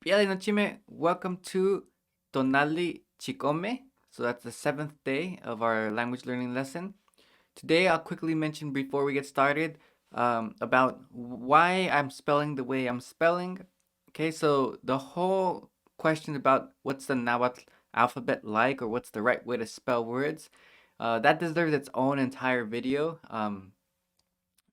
Biali no chime, welcome to Tonali Chikome. So that's the seventh day of our language learning lesson. Today, I'll quickly mention before we get started about why I'm spelling the way I'm spelling. Okay, so the whole question about what's the Nahuatl alphabet like or what's the right way to spell words, that deserves its own entire video.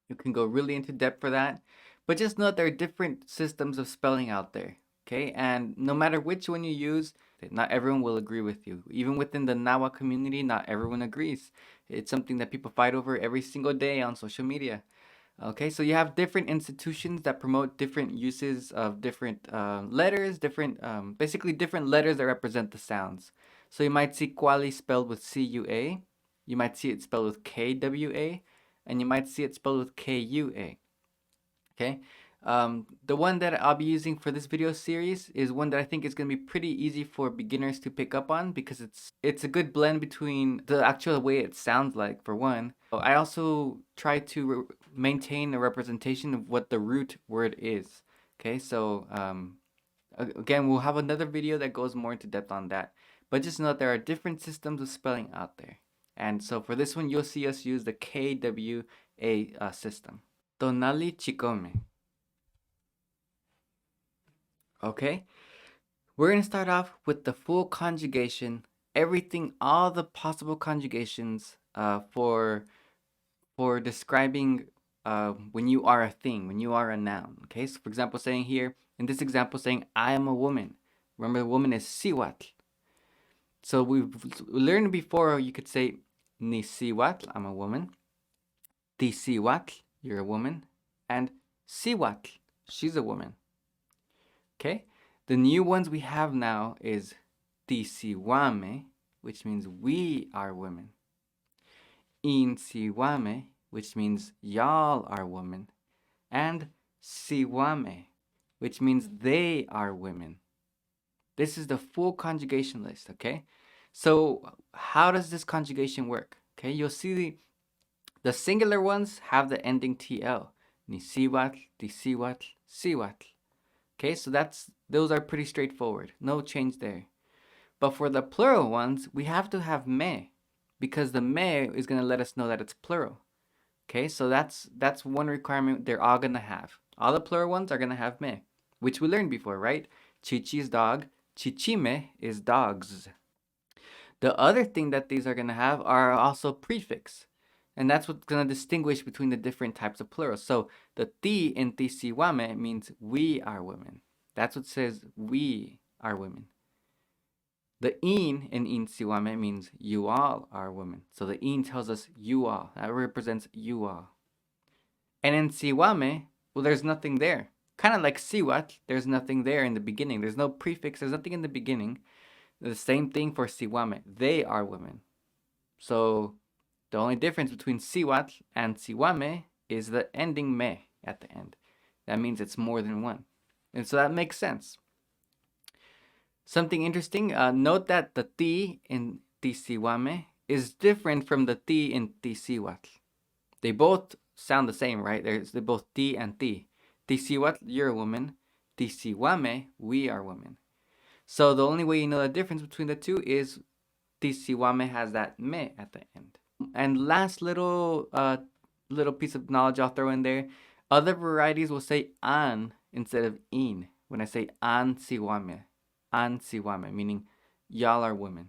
You can go really into depth for that. But just note there are different systems of spelling out there. Okay, and no matter which one you use, not everyone will agree with you. Even within the Nawa community, not everyone agrees. It's something that people fight over every single day on social media. Okay, so you have different institutions that promote different uses of different letters, basically different letters that represent the sounds. So you might see Kuali spelled with C-U-A, you might see it spelled with K-W-A, and you might see it spelled with K-U-A. Okay. The one that I'll be using for this video series is one that I think is going to be pretty easy for beginners to pick up on because it's a good blend between the actual way it sounds like, for one. I also try to maintain a representation of what the root word is. Okay, so again, we'll have another video that goes more into depth on that. But just note there are different systems of spelling out there. And so for this one, you'll see us use the KWA system. Tonali Chikome. Okay, we're going to start off with the full conjugation, everything, all the possible conjugations for describing when you are a thing, when you are a noun. Okay, so for example, saying here, in this example, saying I am a woman. Remember, the woman is siwatl. So we've learned before, you could say ni siwatl, I'm a woman. Ti siwatl, you're a woman. And siwatl, she's a woman. Okay, the new ones we have now is tisiwame, which means we are women. Insiwame, which means y'all are women. And siwame, which means they are women. This is the full conjugation list, okay? So how does this conjugation work? Okay, you'll see the singular ones have the ending TL. Nisiwatl, tisiwatl, siwatl. Okay, so those are pretty straightforward. No change there. But for the plural ones, we have to have me because the me is going to let us know that it's plural. Okay, so that's one requirement they're all going to have. All the plural ones are going to have me, which we learned before, right? Chichi is dog, chichime is dogs. The other thing that these are going to have are also prefix. And that's what's going to distinguish between the different types of plurals. So the ti in tisiwame means we are women. That's what says we are women. The in siwame means you all are women. So the in tells us you all. That represents you all. And in siwame, well, there's nothing there. Kind of like siwat, there's nothing there in the beginning. There's no prefix, there's nothing in the beginning. The same thing for siwame. They are women. So the only difference between siwat and siwame is the ending me at the end. That means it's more than one. And so that makes sense. Something interesting, note that the ti in tisiwame is different from the ti in tisiwatl. They both sound the same, right? They're both ti and ti. Tisiwatl, you're a woman. Tisiwame, we are women. So the only way you know the difference between the two is tisiwame has that me at the end. And last little piece of knowledge I'll throw in there. Other varieties will say an instead of in. When I say an siwame, meaning y'all are women.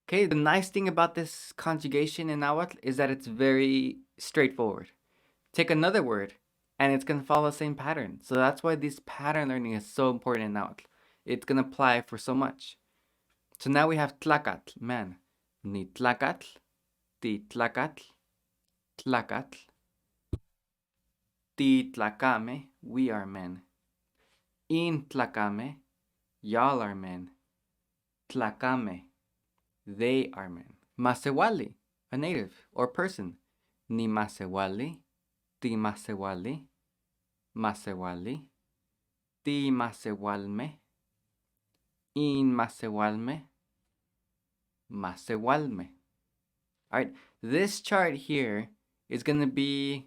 Okay, the nice thing about this conjugation in Nahuatl is that it's very straightforward. Take another word, and it's going to follow the same pattern. So that's why this pattern learning is so important in Nahuatl. It's going to apply for so much. So now we have tlacatl, man. Ni tlacatl, ti tlacatl, tlacatl. Ti tlacame, we are men. In tlacame, y'all are men. Tlacame, they are men. Masewali, a native or person. Ni masewali, ti masewali, masewali, ti masewalme, in masewalme, masewalme. All right, this chart here is going to be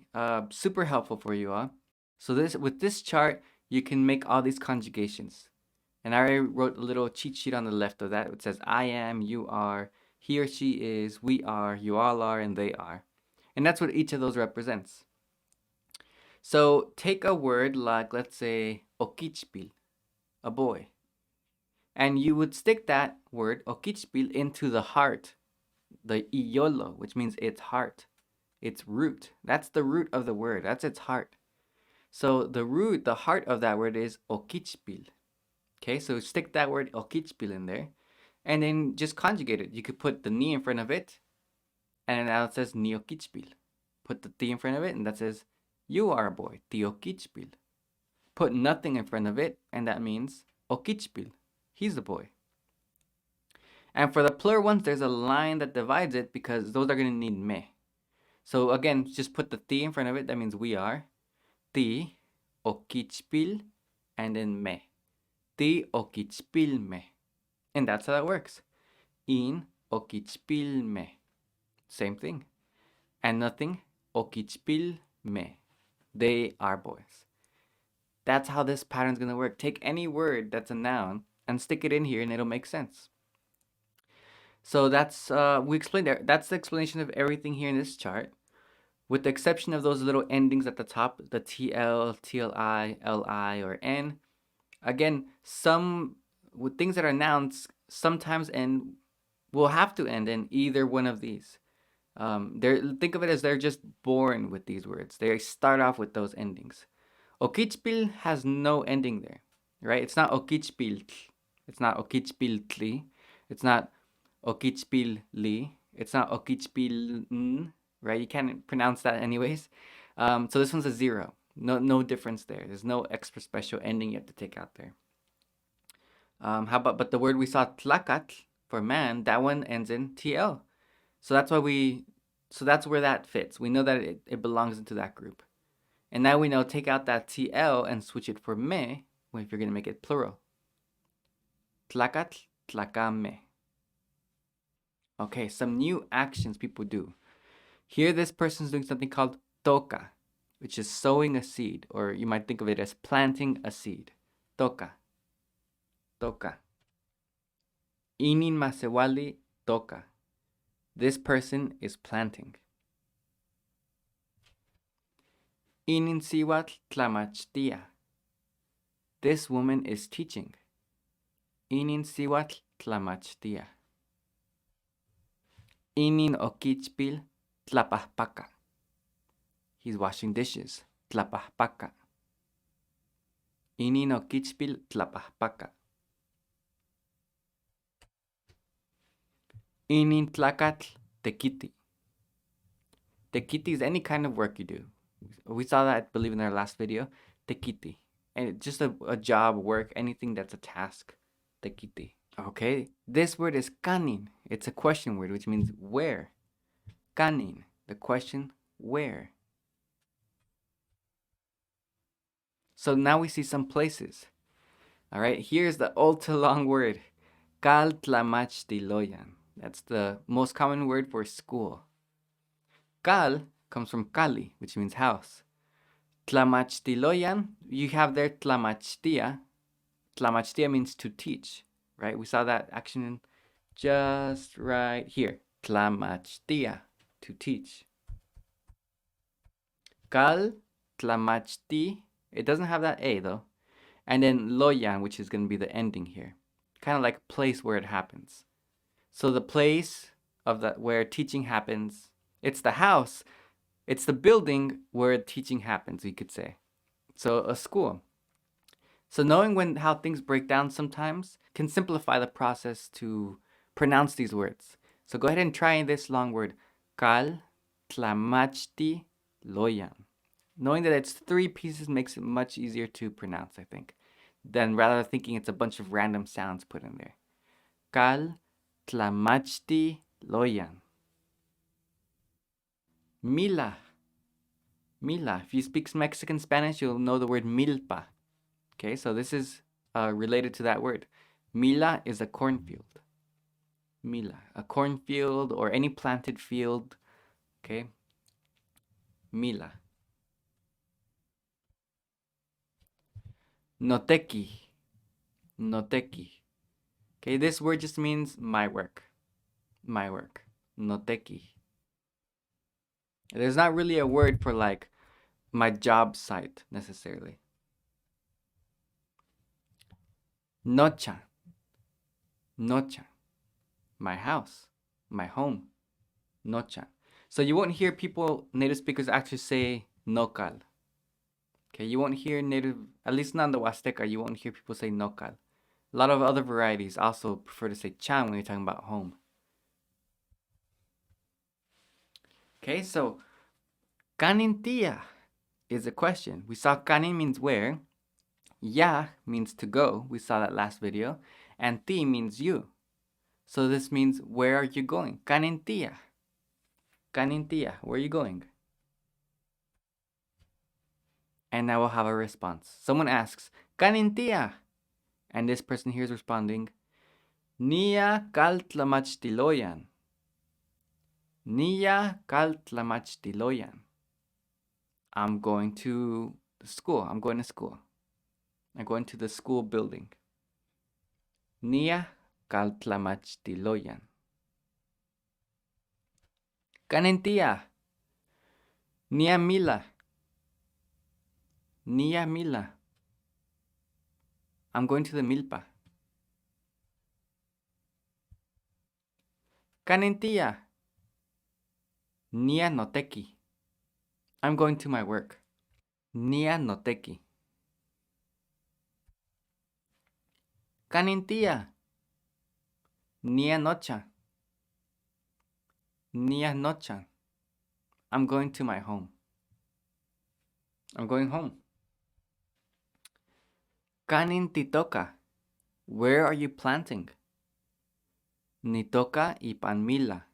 super helpful for you all. So with this chart, you can make all these conjugations. And I already wrote a little cheat sheet on the left of that. It says I am, you are, he or she is, we are, you all are, and they are. And that's what each of those represents. So take a word like, let's say, okichpil, a boy. And you would stick that word, okichpil, into the heart, the iyolo, which means its heart, its root. That's the root of the word. That's its heart. So the root, the heart of that word is okichpil. Okay, so stick that word okichpil in there, and then just conjugate it. You could put the ni in front of it, and now it says ni okichpil. Put the ti in front of it, and that says you are a boy, ti okichpil. Put nothing in front of it, and that means okichpil. He's a boy. And for the plural ones, there's a line that divides it because those are going to need me. So again, just put the ti in front of it. That means we are. Ti, okichpil, and then me. Ti okichpilme. And that's how that works. In okichpilme. Same thing. And nothing. Okichpilme. They are boys. That's how this pattern's going to work. Take any word that's a noun and stick it in here and it'll make sense. So that's, we explained there. That's the explanation of everything here in this chart, with the exception of those little endings at the top, the TL, TLI, LI, or N. Again, some with things that are nouns sometimes end, will have to end in either one of these. Think of it as they're just born with these words. They start off with those endings. Okichpil has no ending there, right? It's not okichpiltl. It's not okichpiltli. It's not okichpilli. It's not okichpiln, right? You can't pronounce that anyways. So this one's a zero. No difference there. There's no extra special ending you have to take out there. But the word we saw, tlacatl, for man, that one ends in TL. So that's where that fits. We know that it belongs into that group. And now we know, take out that TL and switch it for me if you're going to make it plural. Tlacatl, tlacame. Okay, some new actions people do. Here, this person's doing something called toca, which is sowing a seed, or you might think of it as planting a seed. Toca. Toca. Inin masewali toca. This person is planting. Inin siwatl tlamachtia. This woman is teaching. Inin siwatl tlamachtia. Inin okichpil tlapahpaka. He's washing dishes. Tlapahpaka. Inin okichpil tlapahpaka. Inin tlacatl tequiti. Tequiti is any kind of work you do. We saw that, I believe, in our last video. Tequiti. And just a job, work, anything that's a task. Tequiti. Okay, this word is kanin. It's a question word, which means where. Kanin, the question, where. So now we see some places. All right, here's the ultra long word. Kal tlamachtiloyan. That's the most common word for school. Kal comes from kali, which means house. Tlamachtiloyan, you have there tlamachtia. Tlamachtia means to teach, right? We saw that action just right here. Tlamachtia, to teach. Kal, tlamachti, it doesn't have that A though. And then loyan, which is going to be the ending here. Kind of like place where it happens. So the place of where teaching happens, it's the house, it's the building where teaching happens, you could say. So a school. So knowing how things break down sometimes can simplify the process to pronounce these words. So go ahead and try this long word. Kal, tlamachti, loyan. Knowing that it's 3 pieces makes it much easier to pronounce, I think, than rather thinking it's a bunch of random sounds put in there. Kal, tlamachti, loyan. Mila. Mila. If you speak Mexican Spanish, you'll know the word milpa. Okay, so this is related to that word. Mila is a cornfield. Mila, a cornfield or any planted field. Okay, Mila. Noteki. Noteki. Okay, this word just means my work. My work. Noteki. There's not really a word for like my job site necessarily. Nocha. Nocha. My house. My home. Nocha. So you won't hear people, native speakers, actually say nocal. Okay, you won't hear native, at least not in the Huasteca, you won't hear people say nocal. A lot of other varieties also prefer to say chan when you're talking about home. Okay, so kanintia is a question. We saw kanin means where, ya means to go. We saw that last video. And ti means you. So this means where are you going? Kanintia. Kanintia, where are you going? And now we'll have a response. Someone asks, kanintia. And this person here is responding, Nia kaltlamachtiloyan. Nia kaltlamachtiloyan. I'm going to school. I'm going to school. I'm going to the school building. Nia kaltlamachtiloyan. Kanintia. Nia mila. Nia mila. I'm going to the milpa. Kanintia. Nia noteki. I'm going to my work. Nia noteki. Kanintia. Nia nocha. Nia nocha. I'm going to my home. I'm going home. Kanin titoka. Where are you planting? Nitoka ipan mila.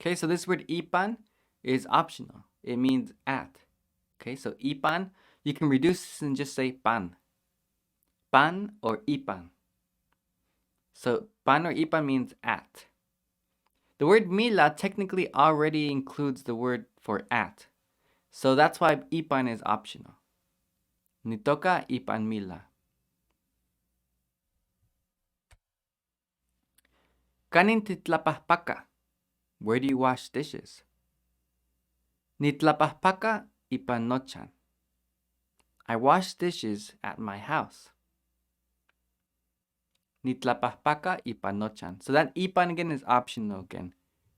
Okay, so this word ipan is optional. It means at. Okay, so ipan, you can reduce this and just say pan. Pan or ipan. So pan or ipan means at. The word mila technically already includes the word for at. So that's why ipan is optional. Nitoka ipan mila. Kanin titlapahpaka. Where do you wash dishes? Nitlapahpaka ipan nochan. I wash dishes at my house. Nitlapahpaka ipan nochan. So that ipan again is optional again.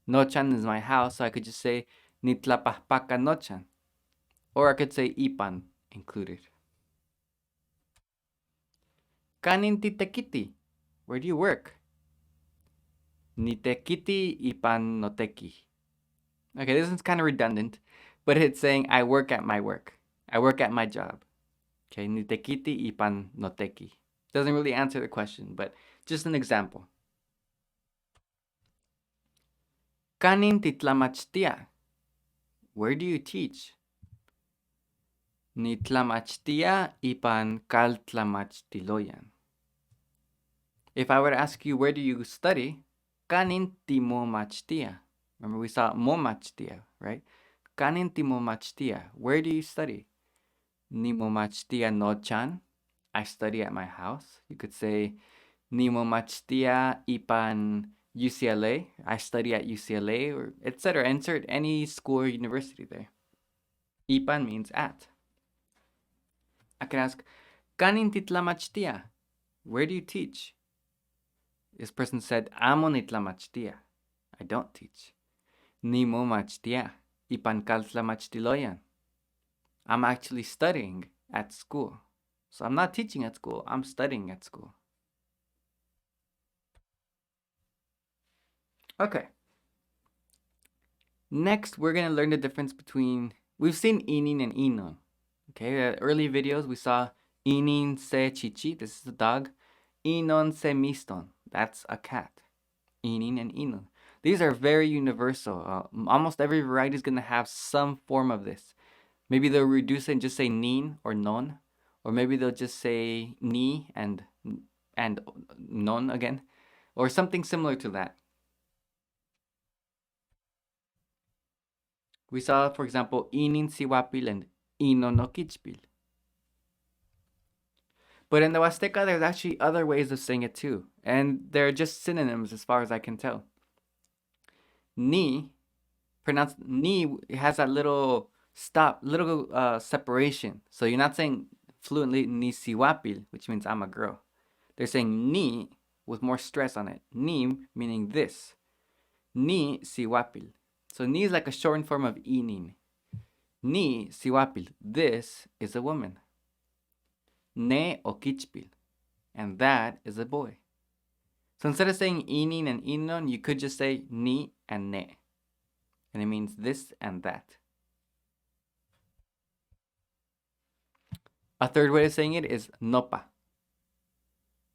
Nochan is my house, so I could just say nitlapahpaka nochan. Or I could say ipan included. Kanin titekiti. Where do you work? Nitekiti ipan noteki. Okay, this one's kind of redundant, but it's saying I work at my work. I work at my job. Okay, nitekiti ipan noteki. Doesn't really answer the question, but just an example. Kanin titlamachtia. Where do you teach? Nitlamachtia ipan kaltlamachtiloyan. If I were to ask you, where do you study? Kanin timomachtia. Remember we saw momachtia, right? Kanin timomachtia. Where do you study? Nimomachtia nochan. I study at my house. You could say Nimomachtia ipan UCLA. I study at UCLA, or etc. Insert any school or university there. Ipan means at. I can ask, Kanin titlamachtia. Where do you teach? This person said, Amo nitlamachtia. I don't teach. Nimomachtia. Ipan kaltlamachtiloyan. I'm actually studying at school. So I'm not teaching at school, I'm studying at school. Okay. Next, we're going to learn the difference between, we've seen inin and inon. Okay, early videos we saw inin se chichi, this is a dog. Inon se miston, that's a cat. Inin and inon. These are very universal. Almost every variety is going to have some form of this. Maybe they'll reduce it and just say nin or non. Or maybe they'll just say ni and non again. Or something similar to that. We saw, for example, inin siwapil and inon no kichpil. But in the Huasteca, there's actually other ways of saying it too. And they're just synonyms as far as I can tell. Ni, pronounced ni, has that little separation. So you're not saying fluently ni siwapil, which means I'm a girl. They're saying ni with more stress on it. Ni meaning this. Ni siwapil. So ni is like a shortened form of inin. Ni siwapil. This is a woman. Ne okichpil. And that is a boy. So instead of saying inin and inon, you could just say ni and ne. And it means this and that. A third way of saying it is nopa.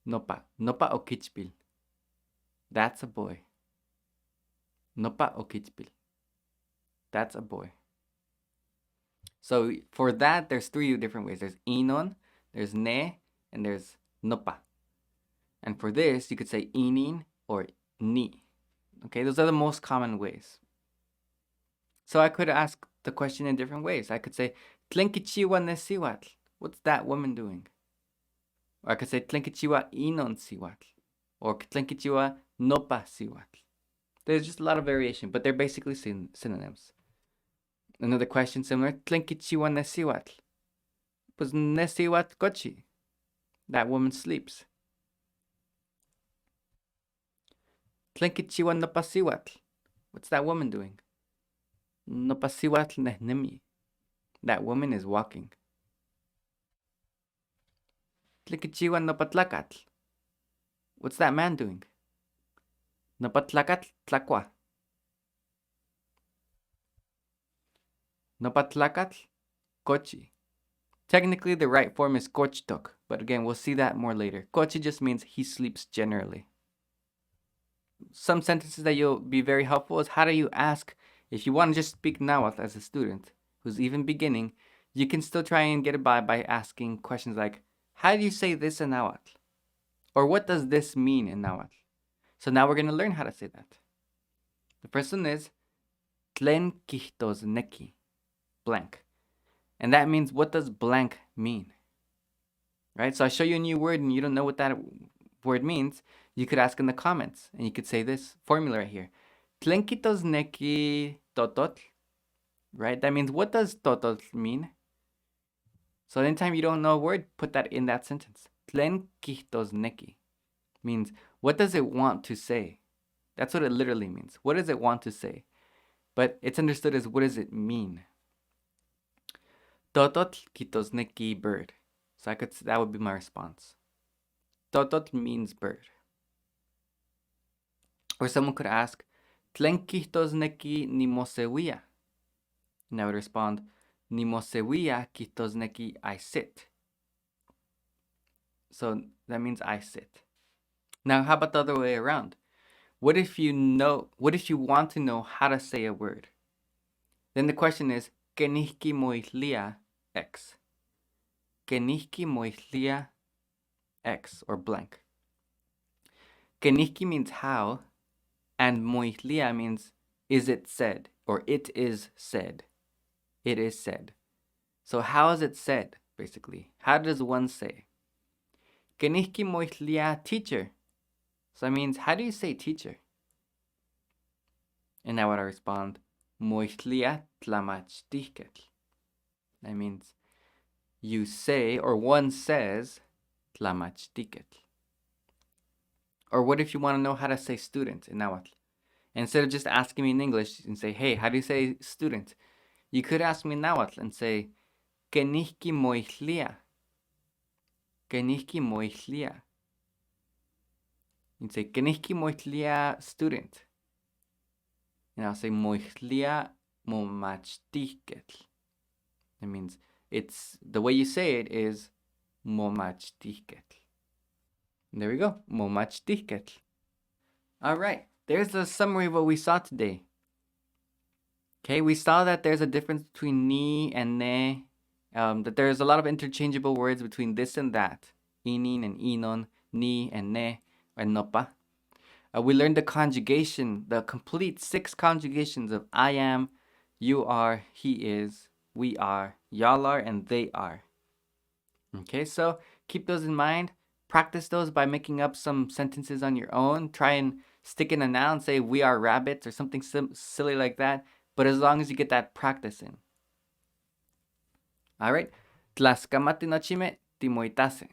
Nopa. Nopa okichpil. That's a boy. Nopa okichpil. That's a boy. So for that, there's three different ways. There's inon, there's ne, and there's nopa. And for this, you could say inin or ni. Okay, those are the most common ways. So I could ask the question in different ways. I could say, Tlenkichiwa ne siwatl. What's that woman doing? Or I could say, Tlenkichiwa inon siwatl. Or Tlenkichiwa nopa siwatl. There's just a lot of variation, but they're basically synonyms. Another question similar, Tlenkichiwa ne siwatl. Pues ne siwatl kochi. That woman sleeps. Tlenkichiwa nopa siwatl. What's that woman doing? Nopa siwatl nehnemi. That woman is walking. Tlenkichiwa nopa tlakatl. What's that man doing? Nopa tlakatl tlakua. Nopa tlakatl kochi. Technically, the right form is kochtok, but again, we'll see that more later. Kochi just means he sleeps generally. Some sentences that you'll be very helpful is how do you ask, if you want to just speak Nahuatl as a student who's even beginning, you can still try and get it by asking questions like, how do you say this in Nahuatl? Or what does this mean in Nahuatl? So now we're going to learn how to say that. The first one is tlen quihtos neki, blank. And that means, what does blank mean? Right? So I show you a new word and you don't know what that word means. You could ask in the comments and you could say this formula right here. Tlen quihtos neki tototl. Right? That means, what does tototl mean? So anytime you don't know a word, put that in that sentence. Tlen quihtos neki means, what does it want to say? That's what it literally means. What does it want to say? But it's understood as, what does it mean? Tototl quihtos neki bird. So that would be my response. Tototl means bird. Or someone could ask, tlen quihtos neki nimosewia? And I would respond, nimosewia quihtos neki I sit. So that means I sit. Now, how about the other way around? What if you want to know how to say a word? Then the question is, kenihki moihlia X. Kenihki moihlia X, or blank. Kenihki means how, and moihlia means is it said, or it is said. It is said. So how is it said, basically? How does one say? Kenihki moihlia teacher. So that means, how do you say teacher? And now what I respond, moihlia tlamachtiketl. That means you say, or one says, tlamachtiketl. Or what if you want to know how to say student in Nahuatl? Instead of just asking me in English and say, hey, how do you say student? You could ask me in Nahuatl and say, kenihki moihlia. Kenihki moihlia. You'd say, kenihki moihlia student. And I'll say, moihlia momachtiketl. That means, the way you say it is momachtiketl. There we go, momachtiketl. All right, there's a summary of what we saw today. Okay, we saw that there's a difference between ni and ne, that there's a lot of interchangeable words between this and that, inin and inon, ni and ne, and nopa. We learned the conjugation, the complete 6 conjugations of I am, you are, he is, we are, y'all are, and they are. Okay, so keep those in mind. Practice those by making up some sentences on your own. Try and stick in a noun, say we are rabbits or something silly like that. But as long as you get that practice in. All right. Tlaxcamati no chime, timoitase.